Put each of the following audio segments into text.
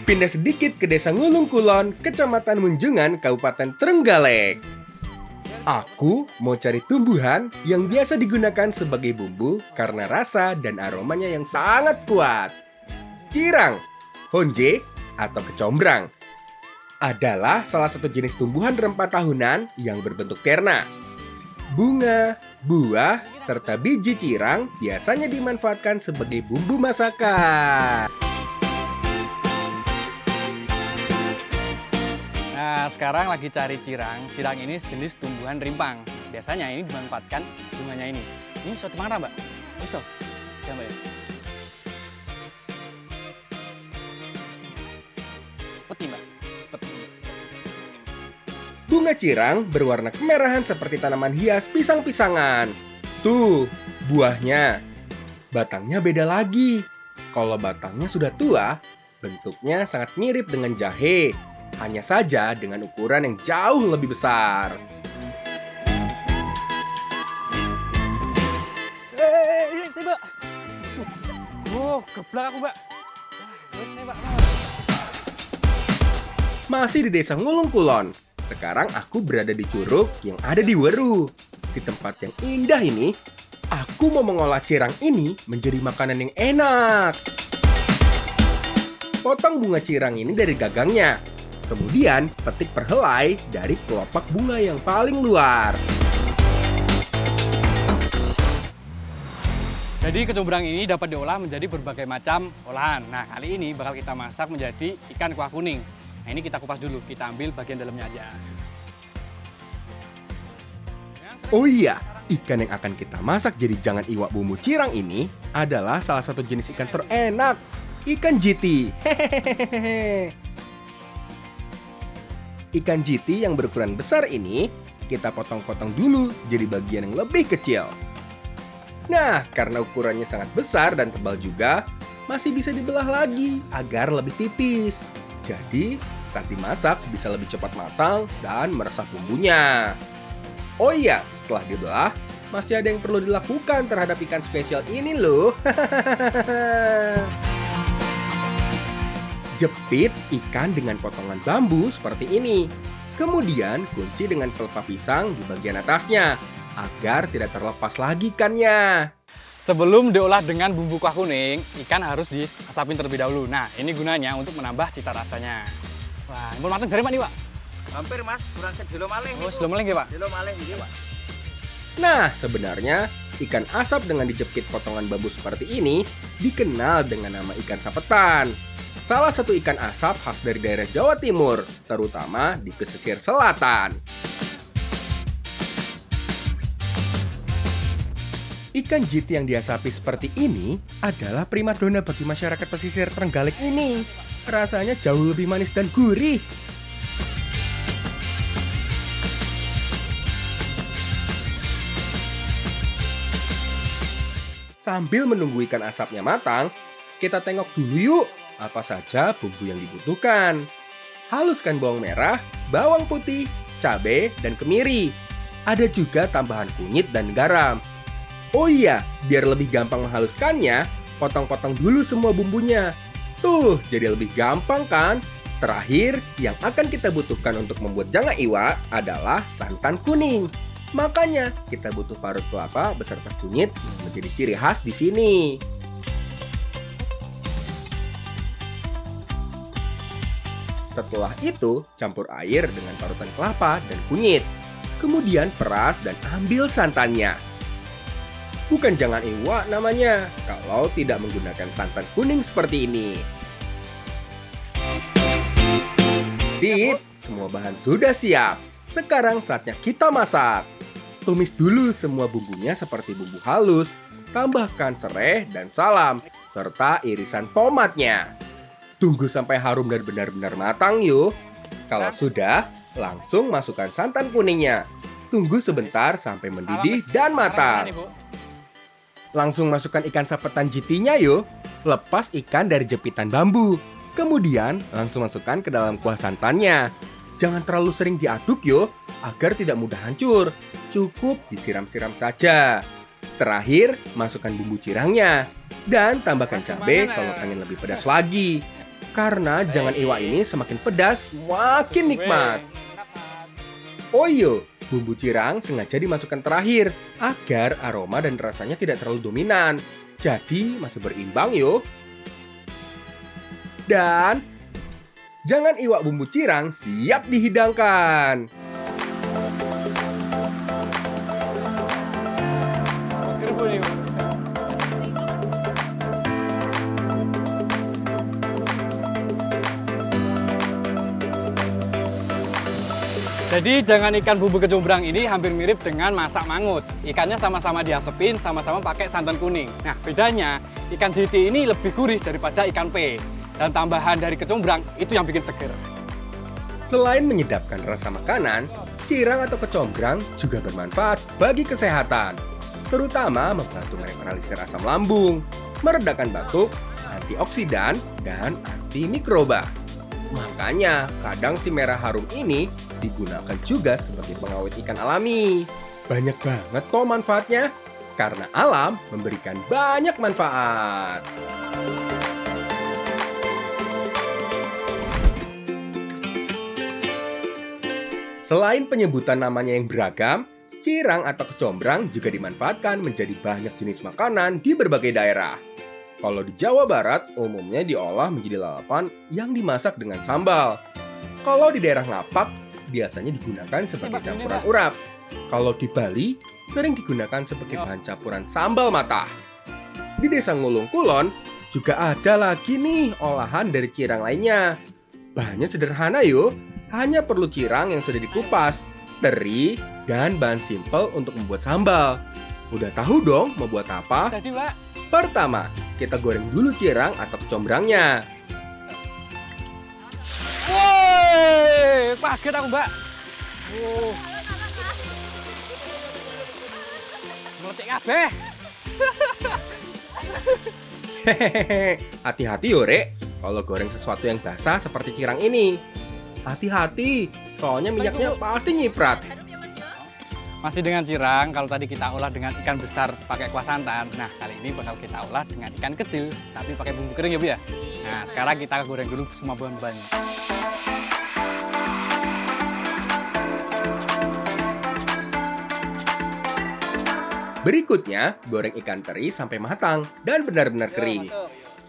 Pindah sedikit ke Desa Ngulung Kulon, Kecamatan Munjungan, Kabupaten Trenggalek. Aku mau cari tumbuhan yang biasa digunakan sebagai bumbu karena rasa dan aromanya yang sangat kuat. Cirang, honje, atau kecombrang adalah salah satu jenis tumbuhan rempah tahunan yang berbentuk terna. Bunga, buah, serta biji cirang biasanya dimanfaatkan sebagai bumbu masakan. Nah, sekarang lagi cari cirang. Cirang ini sejenis tumbuhan rimpang. Biasanya ini dimanfaatkan bunganya ini. Ini iso dimakan, Mbak? Iso. Coba ya. Sepeti, Mbak. Sepeti. Bunga cirang berwarna kemerahan seperti tanaman hias pisang-pisangan. Tuh, buahnya. Batangnya beda lagi. Kalau batangnya sudah tua, bentuknya sangat mirip dengan jahe. Hanya saja dengan ukuran yang jauh lebih besar. Mbak. Oh, geblak aku, Mbak. Wes, Mbak. Masih di Desa Ngulung Kulon. Sekarang aku berada di Curug yang ada di Weru. Di tempat yang indah ini, aku mau mengolah cirang ini menjadi makanan yang enak. Potong bunga cirang ini dari gagangnya. Kemudian petik perhelai dari kelopak bunga yang paling luar. Jadi kecombrang ini dapat diolah menjadi berbagai macam olahan. Nah, kali ini bakal kita masak menjadi ikan kuah kuning. Nah, ini kita kupas dulu, kita ambil bagian dalamnya aja. Oh iya, ikan yang akan kita masak jadi jangan iwak bumbu cirang ini adalah salah satu jenis ikan terenak, ikan jiti. Hehehe. Ikan jiti yang berukuran besar ini kita potong-potong dulu jadi bagian yang lebih kecil. Nah, karena ukurannya sangat besar dan tebal juga, masih bisa dibelah lagi agar lebih tipis. Jadi, saat dimasak bisa lebih cepat matang dan meresap bumbunya. Oh iya, setelah dibelah, masih ada yang perlu dilakukan terhadap ikan spesial ini loh. Jepit ikan dengan potongan bambu seperti ini. Kemudian kunci dengan pelepah pisang di bagian atasnya agar tidak terlepas lagi ikannya. Sebelum diolah dengan bumbu kuah kuning, ikan harus diasapin terlebih dahulu. Nah, ini gunanya untuk menambah cita rasanya. Wah, ini matang dari mana nih, Pak? Hampir Mas, kurang sedilo malih. Oh, sedang meleng ya, Pak? Sedilo malih iki, Pak. Nah, sebenarnya ikan asap dengan dijepit potongan bambu seperti ini dikenal dengan nama ikan sapetan. Salah satu ikan asap khas dari daerah Jawa Timur, terutama di pesisir selatan. Ikan jiti yang diasapi seperti ini adalah primadona bagi masyarakat pesisir Trenggalek ini. Rasanya jauh lebih manis dan gurih. Sambil menunggu ikan asapnya matang, kita tengok dulu yuk apa saja bumbu yang dibutuhkan. Haluskan bawang merah, bawang putih, cabai, dan kemiri. Ada juga tambahan kunyit dan garam. Oh iya, biar lebih gampang menghaluskannya, potong-potong dulu semua bumbunya. Tuh, jadi lebih gampang kan? Terakhir, yang akan kita butuhkan untuk membuat jangan iwa adalah santan kuning. Makanya, kita butuh parut kelapa beserta kunyit yang menjadi ciri khas di sini. Setelah itu, campur air dengan parutan kelapa dan kunyit. Kemudian peras dan ambil santannya. Bukan jangan iwa namanya, kalau tidak menggunakan santan kuning seperti ini. Sip, semua bahan sudah siap. Sekarang saatnya kita masak. Tumis dulu semua bumbunya seperti bumbu halus. Tambahkan serai dan salam, serta irisan tomatnya. Tunggu sampai harum dan benar-benar matang yuk. Kalau sudah, langsung masukkan santan kuningnya. Tunggu sebentar sampai mendidih dan matang. Langsung masukkan ikan sapetan jitinya yuk. Lepas ikan dari jepitan bambu. Kemudian langsung masukkan ke dalam kuah santannya. Jangan terlalu sering diaduk yuk, agar tidak mudah hancur. Cukup disiram-siram saja. Terakhir, masukkan bumbu cirangnya. Dan tambahkan cabai kalau pengen lebih pedas lagi. Karena jangan iwak ini semakin pedas, makin nikmat. Oh iya, bumbu cirang sengaja dimasukkan terakhir agar aroma dan rasanya tidak terlalu dominan. Jadi masih berimbang yo. Dan jangan iwak bumbu cirang siap dihidangkan. Jadi jangan ikan bumbu kecombrang ini hampir mirip dengan masak mangut. Ikannya sama-sama diasepin, sama-sama pakai santan kuning. Nah, bedanya ikan jiti ini lebih gurih daripada ikan pe. Dan tambahan dari kecombrang itu yang bikin seger. Selain menyedapkan rasa makanan, cirang atau kecombrang juga bermanfaat bagi kesehatan. Terutama membantu menetralisir asam lambung, meredakan batuk, antioksidan, dan antimikroba. Makanya kadang si merah harum ini digunakan juga sebagai pengawet ikan alami. Banyak banget kok manfaatnya, karena alam memberikan banyak manfaat. Selain penyebutan namanya yang beragam, cirang atau kecombrang juga dimanfaatkan menjadi banyak jenis makanan di berbagai daerah. Kalau di Jawa Barat, umumnya diolah menjadi lalapan yang dimasak dengan sambal. Kalau di daerah Ngapak, biasanya digunakan sebagai campuran urap. Kalau di Bali, sering digunakan sebagai bahan campuran sambal matah. Di Desa Ngulung Kulon, juga ada lagi nih olahan dari cirang lainnya. Bahannya sederhana yuk, hanya perlu cirang yang sudah dikupas, teri, dan bahan simpel untuk membuat sambal. Udah tahu dong mau buat apa? Jadi, Pak. Pertama, kita goreng dulu cirang atau kecombrangnya. Woi, kaget aku, Mbak. Meletik kabeh. Hehehe, hati-hati yo, Rek. Kalau goreng sesuatu yang basah seperti cirang ini. Hati-hati, soalnya minyaknya pasti nyiprat. Masih dengan cirang, kalau tadi kita olah dengan ikan besar pakai kuah santan. Nah, kali ini bakal kita olah dengan ikan kecil, tapi pakai bumbu kering ya, Bu ya. Nah, sekarang kita goreng dulu semua bahan-bahannya. Berikutnya, goreng ikan teri sampai matang dan benar-benar kering.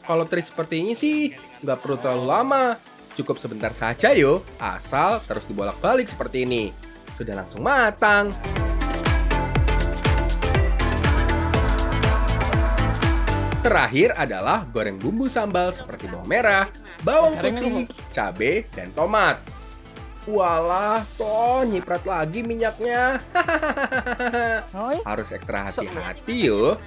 Kalau teri seperti ini sih, nggak perlu terlalu lama. Cukup sebentar saja yo, asal terus dibolak-balik seperti ini. Sudah langsung matang. Terakhir adalah goreng bumbu sambal seperti bawang merah, bawang putih, cabai, dan tomat. Walah, toh nyiprat lagi minyaknya. Harus ekstra hati-hati yo.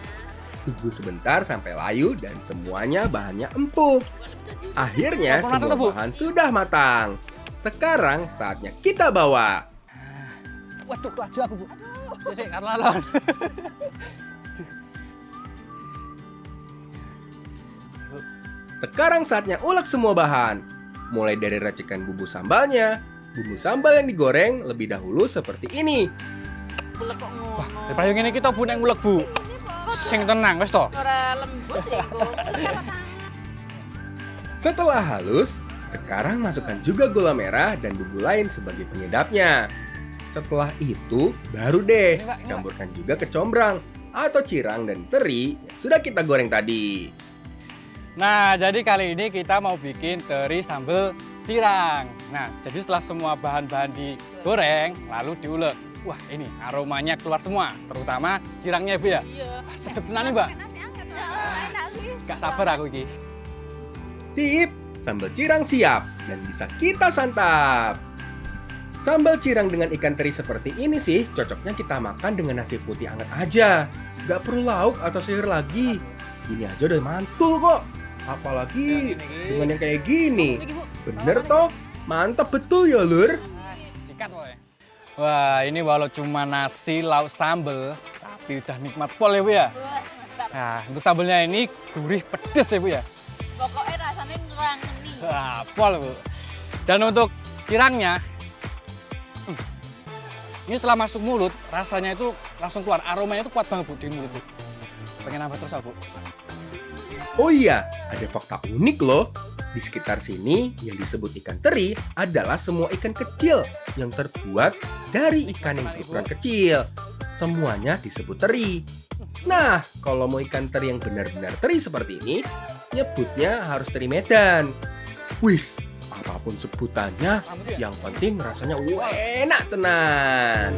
Tunggu sebentar sampai layu dan semuanya bahannya empuk. Akhirnya semua bahan sudah matang. Sekarang saatnya kita bawa. Waduh, laju aku, Bu. Sik, alon-alon. Sekarang saatnya ulek semua bahan. Mulai dari racikan bumbu sambalnya. Bumbu sambal yang digoreng lebih dahulu seperti ini. Wah, daripada yang ini kita Bu nek ngulek, Bu. Sing tenang, wes toh. Setelah halus, sekarang masukkan juga gula merah dan bumbu lain sebagai penyedapnya. Setelah itu, baru deh campurkan juga kecombrang atau cirang dan teri yang sudah kita goreng tadi. Nah, jadi kali ini kita mau bikin teri sambal cirang. Nah, jadi setelah semua bahan-bahan digoreng, lalu diulek. Wah, ini aromanya keluar semua, terutama cirangnya, Bu ya. Wah, sedep tenan nih, Mbak. Gak sabar aku ini. Sip, sambal cirang siap dan bisa kita santap. Sambal cirang dengan ikan teri seperti ini sih cocoknya kita makan dengan nasi putih hangat aja. Gak perlu lauk atau sayur lagi. Ini aja udah mantul kok. Apalagi dengan yang kayak gini. Bener toh? Mantap betul ya, Lur. Sikat, woy. Wah, ini walau cuma nasi, lauk, sambal, tapi udah nikmat pol ya, Bu ya. Nah, untuk sambalnya ini gurih pedes ya, Bu ya. Pokoknya rasanya ngerangeni. Wah, pol, Bu. Dan untuk cirangnya, ini setelah masuk mulut, rasanya itu langsung keluar. Aromanya itu kuat banget, Bu, di mulut, Bu. Pengen nambah terus, Bu. Oh iya, ada fakta unik loh. Di sekitar sini yang disebut ikan teri adalah semua ikan kecil yang terbuat dari ikan yang berukuran kecil. Semuanya disebut teri. Nah, kalau mau ikan teri yang benar-benar teri seperti ini, nyebutnya harus teri Medan. Wis, apapun sebutannya, yang penting rasanya enak tenan.